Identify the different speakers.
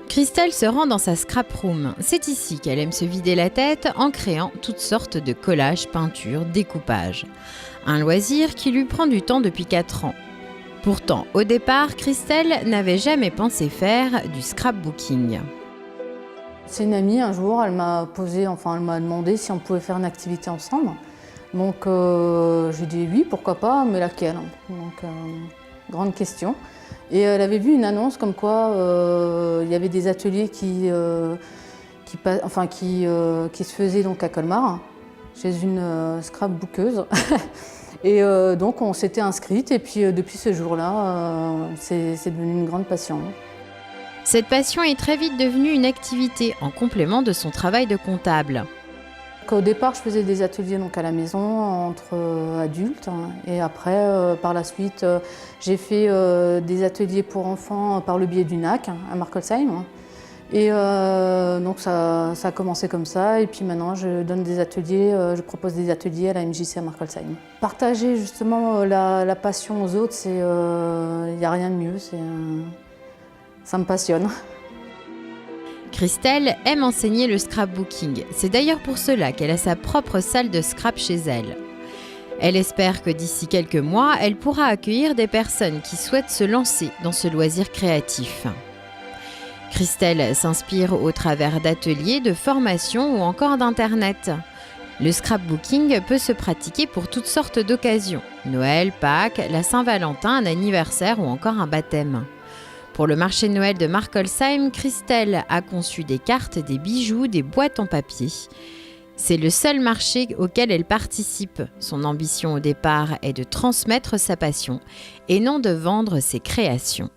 Speaker 1: Christelle se rend dans sa scrap room. C'est ici qu'elle aime se vider la tête en créant toutes sortes de collages, peintures, découpages. Un loisir qui lui prend du temps depuis 4 ans. Pourtant, au départ, Christelle n'avait jamais pensé faire du scrapbooking.
Speaker 2: C'est une amie, un jour, elle m'a demandé si on pouvait faire une activité ensemble. Donc j'ai dit oui, pourquoi pas, mais laquelle? Donc grande question. Et elle avait vu une annonce comme quoi il y avait des ateliers qui se faisaient donc à Colmar, chez une scrapbookeuse. Et donc on s'était inscrite et puis depuis ce jour-là, c'est devenu une grande passion.
Speaker 1: Cette passion est très vite devenue une activité en complément de son travail de comptable.
Speaker 2: Au départ, je faisais des ateliers donc, à la maison entre adultes et après, par la suite, j'ai fait des ateliers pour enfants par le biais du NAC à Markolsheim. Et donc ça a commencé comme ça et puis maintenant je donne des ateliers, je propose des ateliers à la MJC à Markolsheim. Partager justement la passion aux autres, il n'y a rien de mieux, ça me passionne.
Speaker 1: Christelle aime enseigner le scrapbooking. C'est d'ailleurs pour cela qu'elle a sa propre salle de scrap chez elle. Elle espère que d'ici quelques mois, elle pourra accueillir des personnes qui souhaitent se lancer dans ce loisir créatif. Christelle s'inspire au travers d'ateliers, de formations ou encore d'Internet. Le scrapbooking peut se pratiquer pour toutes sortes d'occasions. Noël, Pâques, la Saint-Valentin, un anniversaire ou encore un baptême. Pour le marché de Noël de Markolsheim, Christelle a conçu des cartes, des bijoux, des boîtes en papier. C'est le seul marché auquel elle participe. Son ambition au départ est de transmettre sa passion et non de vendre ses créations.